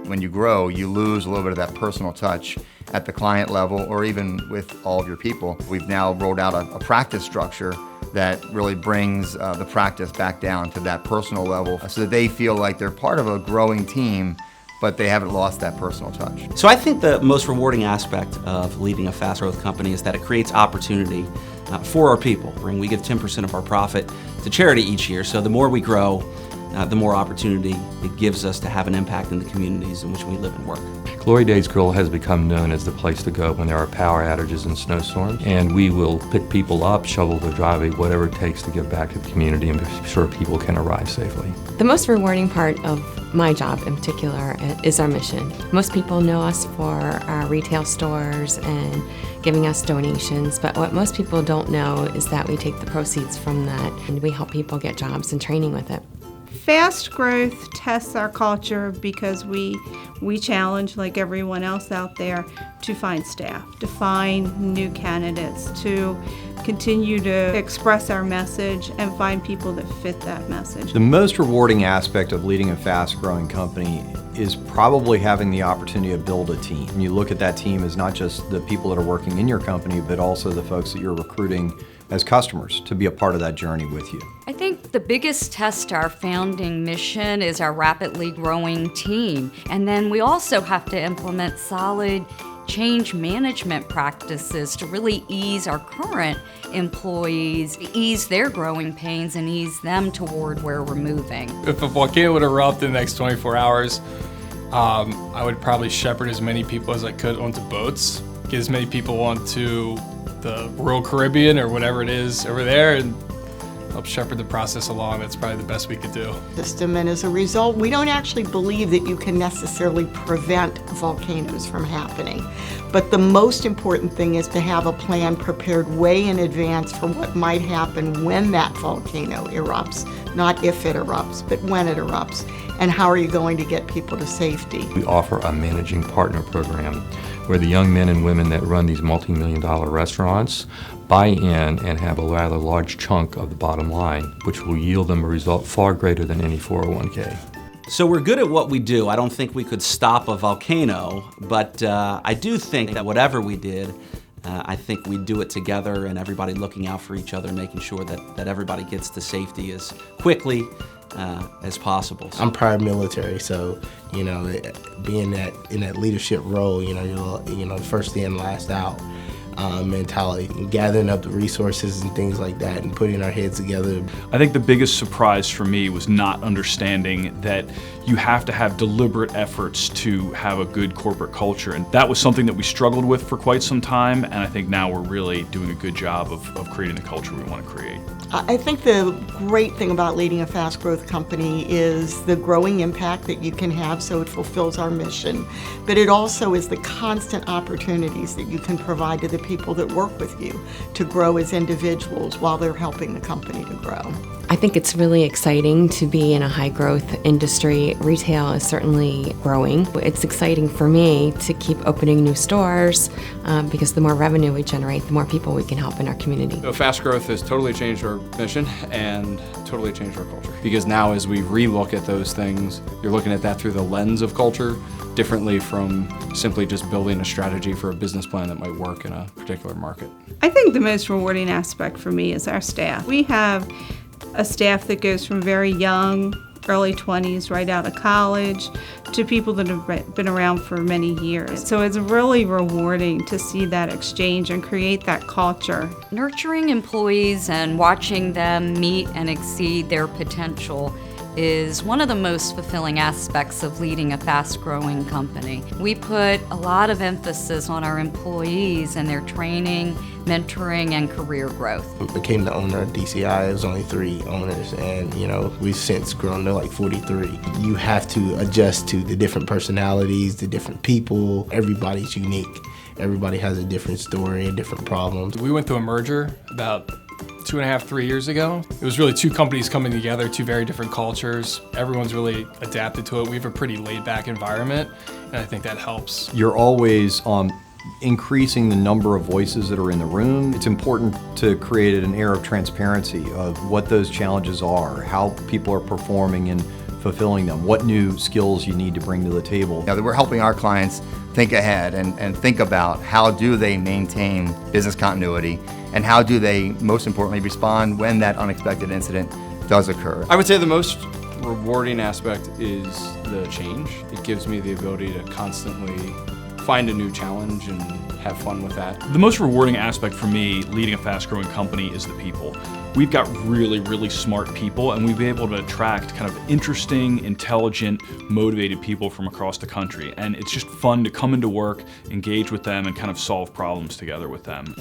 when you grow, you lose a little bit of that personal touch at the client level or even with all of your people. We've now rolled out a practice structure that really brings the practice back down to that personal level so that they feel like they're part of a growing team, but they haven't lost that personal touch. So I think the most rewarding aspect of leading a fast growth company is that it creates opportunity for our people. We give 10% of our profit to charity each year, so the more we grow, the more opportunity it gives us to have an impact in the communities in which we live and work. Glory Days Grill has become known as the place to go when there are power outages and snowstorms, and we will pick people up, shovel their driveway, whatever it takes to give back to the community and be sure people can arrive safely. The most rewarding part of my job in particular is our mission. Most people know us for our retail stores and giving us donations, but what most people don't know is that we take the proceeds from that and we help people get jobs and training with it. Fast growth tests our culture because we challenge, like everyone else out there, to find staff, to find new candidates, to continue to express our message and find people that fit that message. The most rewarding aspect of leading a fast-growing company is probably having the opportunity to build a team. And you look at that team as not just the people that are working in your company, but also the folks that you're recruiting as customers to be a part of that journey with you. I think the biggest test to our founding mission is our rapidly growing team. And then we also have to implement solid change management practices to really ease our current employees, ease their growing pains and ease them toward where we're moving. If a volcano would erupt in the next 24 hours, I would probably shepherd as many people as I could onto boats, get as many people onto the Royal Caribbean or whatever it is over there, and help shepherd the process along. That's probably the best we could do. And as a result, we don't actually believe that you can necessarily prevent volcanoes from happening. But the most important thing is to have a plan prepared way in advance for what might happen when that volcano erupts. Not if it erupts, but when it erupts. And how are you going to get people to safety? We offer a managing partner program where the young men and women that run these multi-million-dollar restaurants buy in and have a rather large chunk of the bottom line, which will yield them a result far greater than any 401k. So we're good at what we do. I don't think we could stop a volcano, but I do think that whatever we did, I think we'd do it together and everybody looking out for each other, making sure that everybody gets to safety as quickly as possible. I'm prior military, so being in that leadership role, you're first in, last out mentality, and gathering up the resources and things like that, and putting our heads together. I think the biggest surprise for me was not understanding that you have to have deliberate efforts to have a good corporate culture, and that was something that we struggled with for quite some time, and I think now we're really doing a good job of creating the culture we want to create. I think the great thing about leading a fast growth company is the growing impact that you can have, so it fulfills our mission. But it also is the constant opportunities that you can provide to the people that work with you to grow as individuals while they're helping the company to grow. I think it's really exciting to be in a high growth industry. Retail is certainly growing. It's exciting for me to keep opening new stores because the more revenue we generate, the more people we can help in our community. So fast growth has totally changed our mission and totally changed our culture. Because now as we relook at those things, you're looking at that through the lens of culture differently from simply just building a strategy for a business plan that might work in a particular market. I think the most rewarding aspect for me is our staff. We have a staff that goes from very young, early 20s, right out of college, to people that have been around for many years. So it's really rewarding to see that exchange and create that culture. Nurturing employees and watching them meet and exceed their potential is one of the most fulfilling aspects of leading a fast-growing company. We put a lot of emphasis on our employees and their training, mentoring, and career growth. We became the owner of DCI. It was only 3 owners, and we've since grown to like 43. You have to adjust to the different personalities, the different people. Everybody's unique. Everybody has a different story and different problems. We went through a merger about 2.5, 3 years ago. It was really 2 companies coming together, 2 very different cultures. Everyone's really adapted to it. We have a pretty laid-back environment, and I think that helps. You're always increasing the number of voices that are in the room. It's important to create an air of transparency of what those challenges are, how people are performing in fulfilling them, what new skills you need to bring to the table. Now, we're helping our clients think ahead and think about how do they maintain business continuity and how do they, most importantly, respond when that unexpected incident does occur. I would say the most rewarding aspect is the change. It gives me the ability to constantly find a new challenge and have fun with that. The most rewarding aspect for me leading a fast-growing company is the people. We've got really, really smart people, and we've been able to attract kind of interesting, intelligent, motivated people from across the country. And it's just fun to come into work, engage with them, and kind of solve problems together with them.